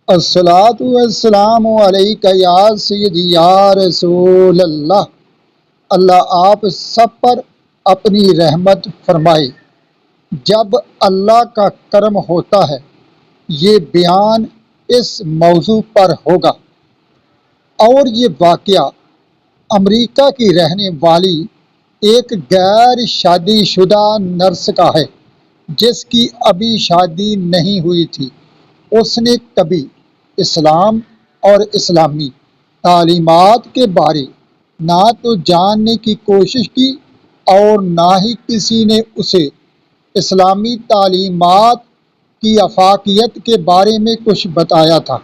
الصلاۃ والسلام علیک یا سیدی یا رسول اللہ۔ اللہ آپ سب پر اپنی رحمت فرمائے۔ جب اللہ کا کرم ہوتا ہے یہ بیان اس موضوع پر ہوگا، اور یہ واقعہ امریکہ کی رہنے والی ایک غیر شادی شدہ نرس کا ہے جس کی ابھی شادی نہیں ہوئی تھی۔ اس نے کبھی اسلام اور اسلامی تعلیمات کے بارے نہ تو جاننے کی کوشش کی اور نہ ہی کسی نے اسے اسلامی تعلیمات کی افاقیت کے بارے میں کچھ بتایا تھا۔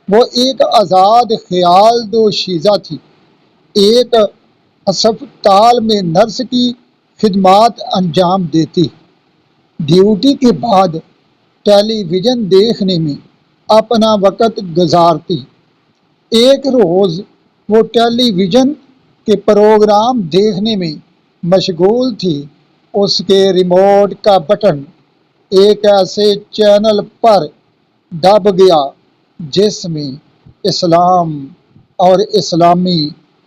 وہ ایک آزاد خیال دوشیزہ تھی، ایک ہسپتال میں نرس کی خدمات انجام دیتی، ڈیوٹی کے بعد ٹیلی ویژن دیکھنے میں اپنا وقت گزارتی۔ ایک روز وہ ٹیلی ویژن کے پروگرام دیکھنے میں مشغول تھی۔ اس کے ریموٹ کا بٹن ایک ایسے چینل پر دب گیا جس میں اسلام اور اسلامی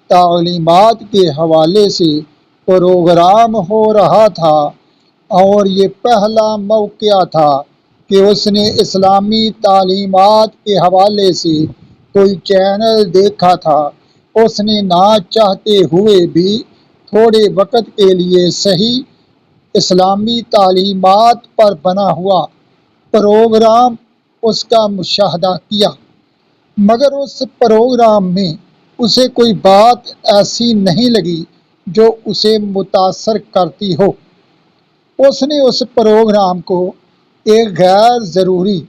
تعلیمات کے حوالے سے پروگرام ہو رہا تھا، اور یہ پہلا موقع تھا کہ اس نے اسلامی تعلیمات کے حوالے سے کوئی چینل دیکھا تھا۔ اس نے نہ چاہتے ہوئے بھی تھوڑے وقت کے لیے صحیح اسلامی تعلیمات پر بنا ہوا پروگرام اس کا مشاہدہ کیا، مگر اس پروگرام میں اسے کوئی بات ایسی نہیں لگی جو اسے متاثر کرتی ہو۔ اس نے اس پروگرام کو ایک غیر ضروری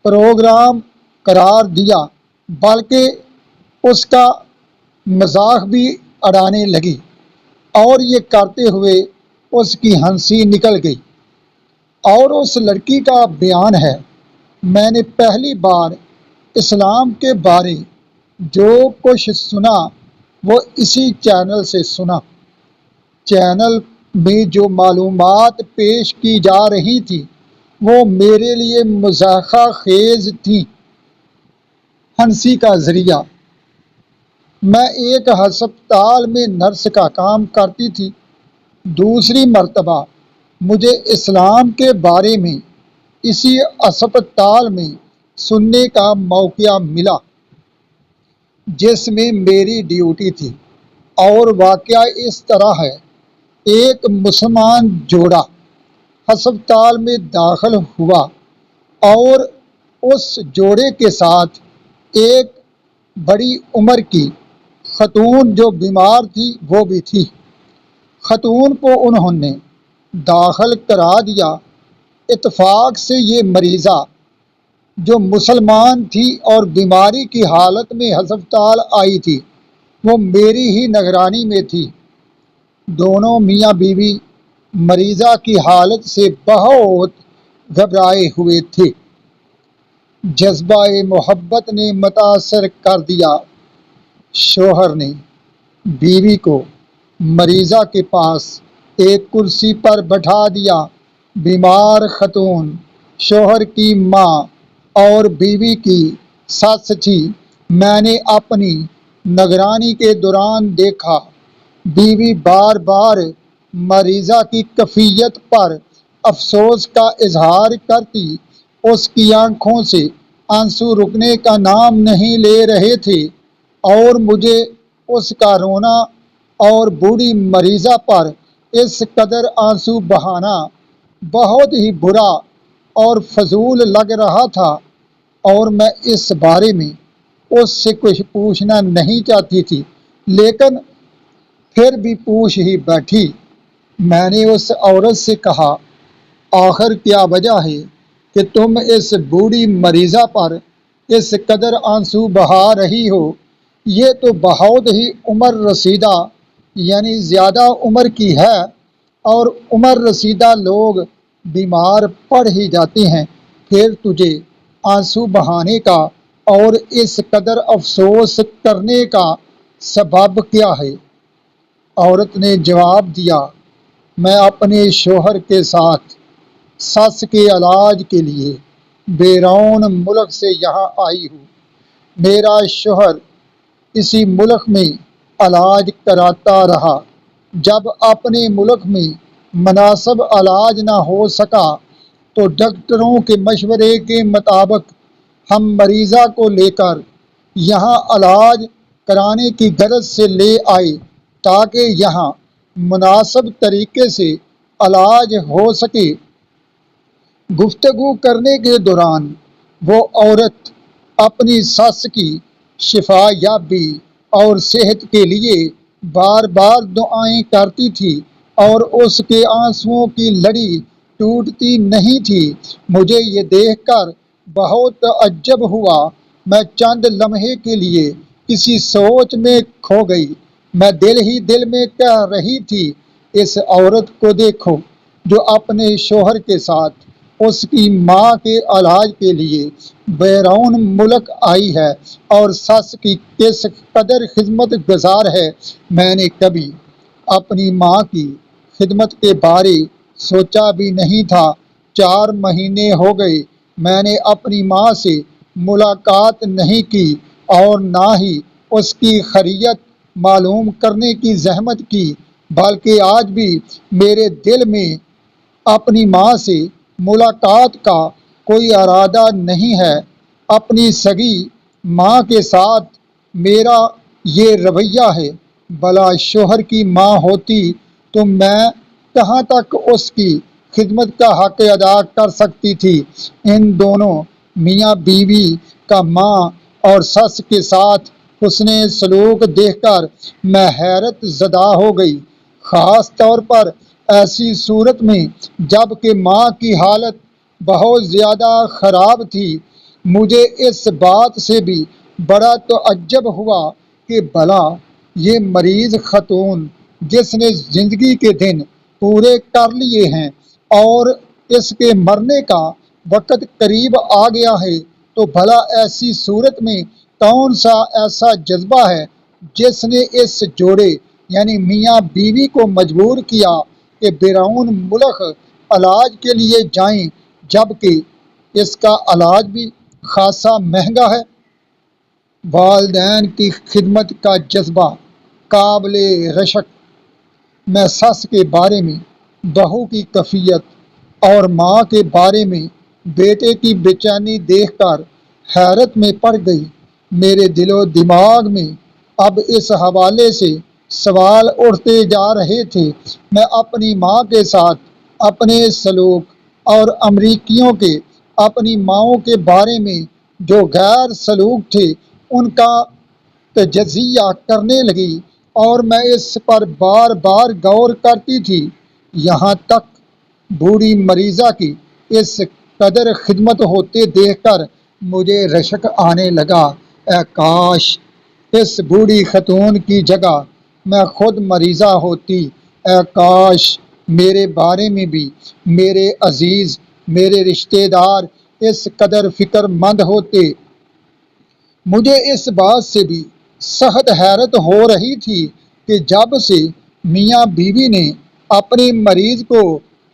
پروگرام قرار دیا، بلکہ اس کا مذاق بھی اڑانے لگی، اور یہ کرتے ہوئے اس کی ہنسی نکل گئی۔ اور اس لڑکی کا بیان ہے، میں نے پہلی بار اسلام کے بارے جو کچھ سنا وہ اسی چینل سے سنا۔ چینل میں جو معلومات پیش کی جا رہی تھی وہ میرے لیے مضحکہ خیز تھیں۔ ہنسی کا ذریعہ: میں ایک ہسپتال میں نرس کا کام کرتی تھی۔ دوسری مرتبہ مجھے اسلام کے بارے میں اسی ہسپتال میں سننے کا موقع ملا جس میں میری ڈیوٹی تھی، اور واقعہ اس طرح ہے۔ ایک مسلمان جوڑا ہسپتال میں داخل ہوا، اور اس جوڑے کے ساتھ ایک بڑی عمر کی خاتون جو بیمار تھی وہ بھی تھی۔ خاتون کو انہوں نے داخل کرا دیا۔ اتفاق سے یہ مریضہ جو مسلمان تھی اور بیماری کی حالت میں ہسپتال آئی تھی وہ میری ہی نگرانی میں تھی۔ دونوں میاں بیوی مریضہ کی حالت سے بہت گھبرائے ہوئے تھے۔ جذبہ محبت نے متاثر کر دیا۔ شوہر نے بیوی کو مریضہ کے پاس ایک کرسی پر بٹھا دیا۔ بیمار خاتون شوہر کی ماں اور بیوی کی ساس تھی۔ میں نے اپنی نگرانی کے دوران دیکھا بیوی بار بار مریضہ کی کیفیت پر افسوس کا اظہار کرتی۔ اس کی آنکھوں سے آنسو رکنے کا نام نہیں لے رہے تھے، اور مجھے اس کا رونا اور بوڑھی مریضہ پر اس قدر آنسو بہانا بہت ہی برا اور فضول لگ رہا تھا، اور میں اس بارے میں اس سے کچھ پوچھنا نہیں چاہتی تھی، لیکن پھر بھی پوچھ ہی بیٹھی۔ میں نے اس عورت سے کہا، آخر کیا وجہ ہے کہ تم اس بوڑھی مریضہ پر اس قدر آنسو بہا رہی ہو؟ یہ تو بہت ہی عمر رسیدہ یعنی زیادہ عمر کی ہے، اور عمر رسیدہ لوگ بیمار پڑ ہی جاتے ہیں، پھر تجھے آنسو بہانے کا اور اس قدر افسوس کرنے کا سبب کیا ہے؟ عورت نے جواب دیا، میں اپنے شوہر کے ساتھ ساس کے علاج کے لیے بیرون ملک سے یہاں آئی ہوں۔ میرا شوہر اسی ملک میں علاج کراتا رہا۔ جب اپنے ملک میں مناسب علاج نہ ہو سکا تو ڈاکٹروں کے مشورے کے مطابق ہم مریضہ کو لے کر یہاں علاج کرانے کی غرض سے لے آئے تاکہ یہاں مناسب طریقے سے علاج ہو سکے۔ گفتگو کرنے کے دوران وہ عورت اپنی ساس کی شفا یابی اور صحت کے لیے بار بار دعائیں کرتی تھی اور اس کے آنسوؤں کی لڑی ٹوٹتی نہیں تھی۔ مجھے یہ دیکھ کر بہت تعجب ہوا۔ میں چند لمحے کے لیے کسی سوچ میں کھو گئی۔ میں دل ہی دل میں کہہ رہی تھی، اس عورت کو دیکھو جو اپنے شوہر کے ساتھ اس کی ماں کے علاج کے لیے بیرون ملک آئی ہے اور ساس کی کس قدر خدمت گزار ہے۔ میں نے کبھی اپنی ماں کی خدمت کے بارے سوچا بھی نہیں تھا۔ 4 مہینے ہو گئے میں نے اپنی ماں سے ملاقات نہیں کی اور نہ ہی اس کی خیریت معلوم کرنے کی زحمت کی، بلکہ آج بھی میرے دل میں اپنی ماں سے ملاقات کا کوئی ارادہ نہیں ہے۔ اپنی سگی ماں کے ساتھ میرا یہ رویہ ہے۔ بھلا شوہر کی ماں ہوتی تو میں کہاں تک اس کی خدمت کا حق ادا کر سکتی تھی۔ ان دونوں میاں بیوی کا ماں اور ساس کے ساتھ حسن سلوک دیکھ کر میں حیرت زدہ ہو گئی، خاص طور پر ایسی صورت میں جب کہ ماں کی حالت بہت زیادہ خراب تھی۔ مجھے اس بات سے بھی بڑا تعجب ہوا کہ بھلا یہ مریض خاتون جس نے زندگی کے دن پورے کر لیے ہیں اور اس کے مرنے کا وقت قریب آ گیا ہے، تو بھلا ایسی صورت میں کون سا ایسا جذبہ ہے جس نے اس جوڑے یعنی میاں بیوی کو مجبور کیا کہ بیرون ملک علاج کے لیے جائیں، جبکہ اس کا علاج بھی خاصا مہنگا ہے۔ والدین کی خدمت کا جذبہ قابل رشک۔ میں ساس کے بارے میں بہو کی کیفیت اور ماں کے بارے میں بیٹے کی بے چینی دیکھ کر حیرت میں پڑ گئی۔ میرے دل و دماغ میں اب اس حوالے سے سوال اٹھتے جا رہے تھے۔ میں اپنی ماں کے ساتھ اپنے سلوک اور امریکیوں کے اپنی ماؤں کے بارے میں جو غیر سلوک تھے ان کا تجزیہ کرنے لگی اور میں اس پر بار بار غور کرتی تھی، یہاں تک بوڑھی مریضہ کی اس قدر خدمت ہوتے دیکھ کر مجھے رشک آنے لگا۔ اے کاش اس بوڑھی خاتون کی جگہ میں خود مریضہ ہوتی۔ اے کاش میرے بارے میں بھی میرے عزیز، میرے رشتہ دار اس قدر فکر مند ہوتے۔ مجھے اس بات سے بھی سخت حیرت ہو رہی تھی کہ جب سے میاں بیوی نے اپنے مریض کو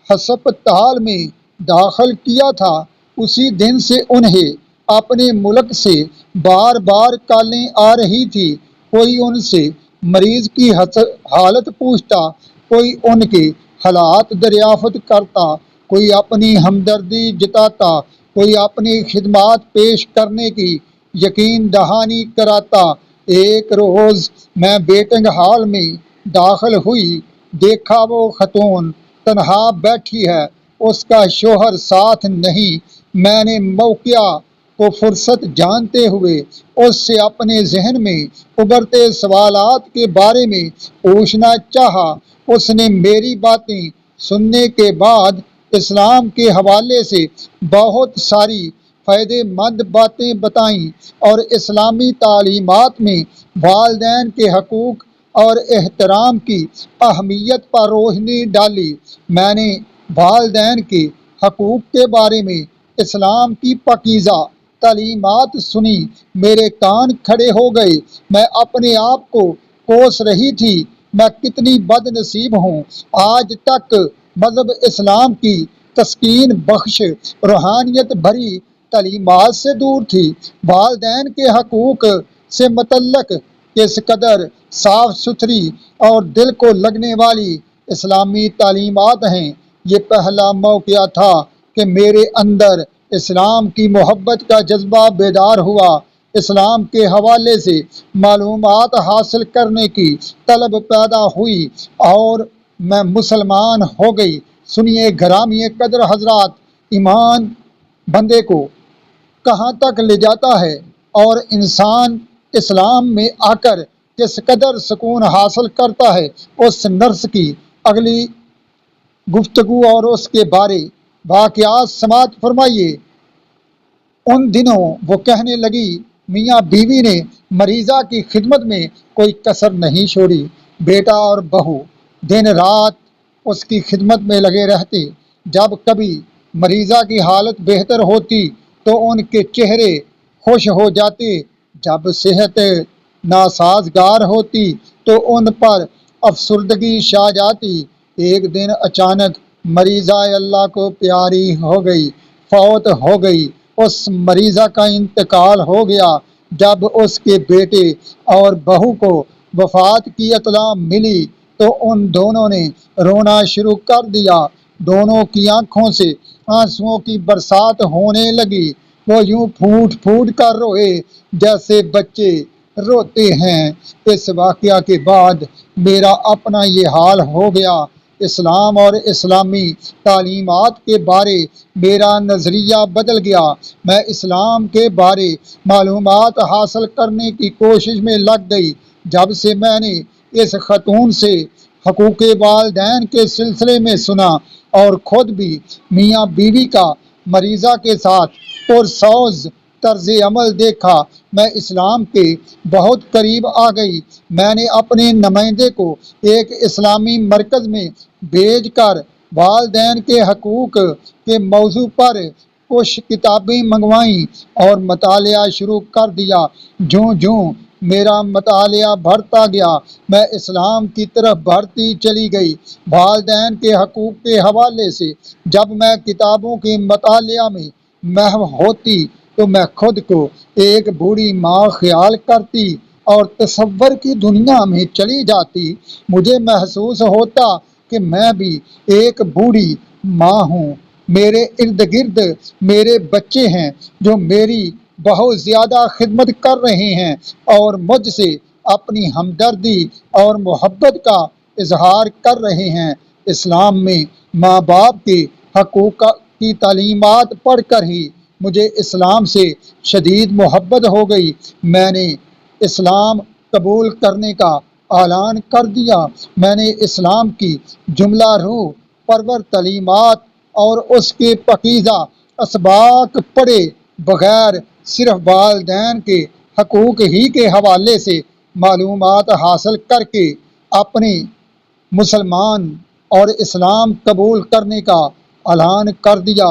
ہسپتال میں داخل کیا تھا اسی دن سے انہیں اپنے ملک سے بار بار کالیں آ رہی تھی۔ کوئی ان سے مریض کی حالت پوچھتا، کوئی ان کے حالات دریافت کرتا، کوئی اپنی ہمدردی جتاتا، کوئی اپنی خدمات پیش کرنے کی یقین دہانی کراتا۔ ایک روز میں ویٹنگ ہال میں داخل ہوئی، دیکھا وہ خاتون تنہا بیٹھی ہے، اس کا شوہر ساتھ نہیں۔ میں نے موقع کو فرصت جانتے ہوئے اس سے اپنے ذہن میں ابھرتے سوالات کے بارے میں پوچھنا چاہا۔ اس نے میری باتیں سننے کے بعد اسلام کے حوالے سے بہت ساری فائدے مند باتیں بتائیں اور اسلامی تعلیمات میں والدین کے حقوق اور احترام کی اہمیت پر روشنی ڈالی۔ میں نے والدین کے حقوق کے بارے میں اسلام کی پاکیزہ تعلیمات سنی، میرے کان کھڑے ہو گئے۔ میں اپنے آپ کو کوس رہی تھی، میں کتنی بد نصیب ہوں۔ آج تک مذہب اسلام کی تسکین بخش روحانیت بھری تعلیمات سے دور تھی، والدین کے حقوق سے متعلق کس قدر صاف ستھری اور دل کو لگنے والی اسلامی تعلیمات ہیں۔ یہ پہلا موقع تھا کہ میرے اندر اسلام کی محبت کا جذبہ بیدار ہوا، اسلام کے حوالے سے معلومات حاصل کرنے کی طلب پیدا ہوئی اور میں مسلمان ہو گئی۔ سنیے گرامی قدر حضرات، ایمان بندے کو کہاں تک لے جاتا ہے اور انسان اسلام میں آ کر کس قدر سکون حاصل کرتا ہے، اس نرس کی اگلی گفتگو اور اس کے بارے واقعات سماعت فرمائیے۔ ان دنوں وہ کہنے لگی، میاں بیوی نے مریضہ کی خدمت میں کوئی کسر نہیں چھوڑی۔ بیٹا اور بہو دن رات اس کی خدمت میں لگے رہتے۔ جب کبھی مریضہ کی حالت بہتر ہوتی تو ان کے چہرے خوش ہو جاتے، جب صحت ناسازگار ہوتی تو ان پر افسردگی چھا جاتی۔ ایک دن اچانک مریضہ اللہ کو پیاری ہو گئی، فوت ہو گئی۔ اس مریضہ کا انتقال ہو گیا۔ جب اس کے بیٹے اور بہو کو وفات کی اطلاع ملی تو ان دونوں نے رونا شروع کر دیا۔ دونوں کی آنکھوں سے آنسوؤں کی برسات ہونے لگی۔ وہ یوں پھوٹ پھوٹ کر روئے جیسے بچے روتے ہیں۔ اس واقعہ کے بعد میرا اپنا یہ حال ہو گیا۔ اسلام اور اسلامی تعلیمات کے بارے میرا نظریہ بدل گیا۔ میں اسلام کے بارے معلومات حاصل کرنے کی کوشش میں لگ گئی۔ جب سے میں نے اس خاتون سے حقوق والدین کے سلسلے میں سنا اور خود بھی میاں بیوی کا مریضہ کے ساتھ پرسوز طرز عمل دیکھا، میں اسلام کے بہت قریب آ گئی۔ میں نے اپنے نمائندے کو ایک اسلامی مرکز میں بھیج کر والدین کے حقوق کے موضوع پر کچھ کتابیں منگوائیں اور مطالعہ شروع کر دیا۔ جوں جوں میرا مطالعہ بڑھتا گیا، میں اسلام کی طرف بڑھتی چلی گئی۔ والدین کے حقوق کے حوالے سے جب میں کتابوں کے مطالعہ میں محو ہوتی تو میں خود کو ایک بوڑھی ماں خیال کرتی اور تصور کی دنیا میں چلی جاتی۔ مجھے محسوس ہوتا کہ میں بھی ایک بوڑھی ماں ہوں۔ میرے ارد گرد میرے بچے ہیں جو میری بہت زیادہ خدمت کر رہے ہیں اور مجھ سے اپنی ہمدردی اور محبت کا اظہار کر رہے ہیں۔ اسلام میں ماں باپ کے حقوق کی تعلیمات پڑھ کر ہی مجھے اسلام سے شدید محبت ہو گئی۔ میں نے اسلام قبول کرنے کا اعلان کر دیا۔ میں نے اسلام کی جملہ روح پرور تعلیمات اور اس کے پاکیزہ اسباق پڑھے بغیر صرف والدین کے حقوق ہی کے حوالے سے معلومات حاصل کر کے اپنے مسلمان اور اسلام قبول کرنے کا اعلان کر دیا۔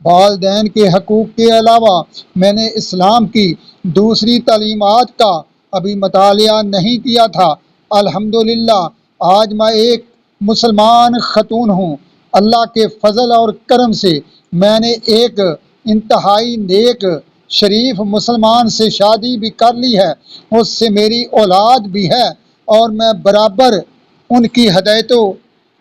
والدین کے حقوق کے علاوہ میں نے اسلام کی دوسری تعلیمات کا ابھی مطالعہ نہیں کیا تھا۔ الحمدللہ آج میں ایک مسلمان خاتون ہوں۔ اللہ کے فضل اور کرم سے میں نے ایک انتہائی نیک شریف مسلمان سے شادی بھی کر لی ہے، اس سے میری اولاد بھی ہے اور میں برابر ان کی ہدایت و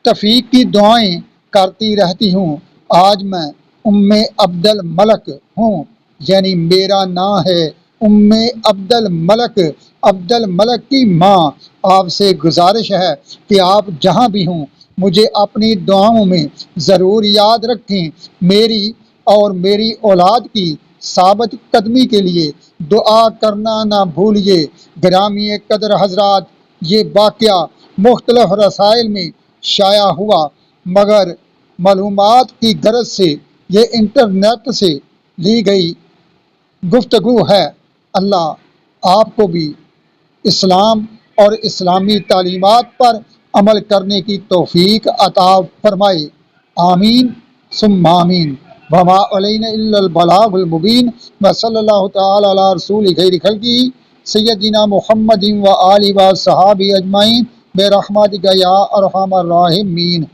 توفیق کی دعائیں کرتی رہتی ہوں۔ آج میں ام عبد الملک ہوں، یعنی میرا نام ہے ام عبد الملک، عبد الملک کی ماں۔ آپ سے گزارش ہے کہ آپ جہاں بھی ہوں مجھے اپنی دعاؤں میں ضرور یاد رکھیں۔ میری اور میری اولاد کی ثابت قدمی کے لیے دعا کرنا نہ بھولیے۔ گرامی قدر حضرات، یہ واقعہ مختلف رسائل میں شائع ہوا، مگر معلومات کی غرض سے یہ انٹرنیٹ سے لی گئی گفتگو ہے۔ اللہ آپ کو بھی اسلام اور اسلامی تعلیمات پر عمل کرنے کی توفیق عطا فرمائے۔ آمین ثم آمین۔ وما علینا الا البلاغ المبین، وصلی اللہ تعالی علی رسول خیر خلقہ سیدنا محمد و آلہ و صحابہ اجمعین برحمتک یا ارحم الراحمین۔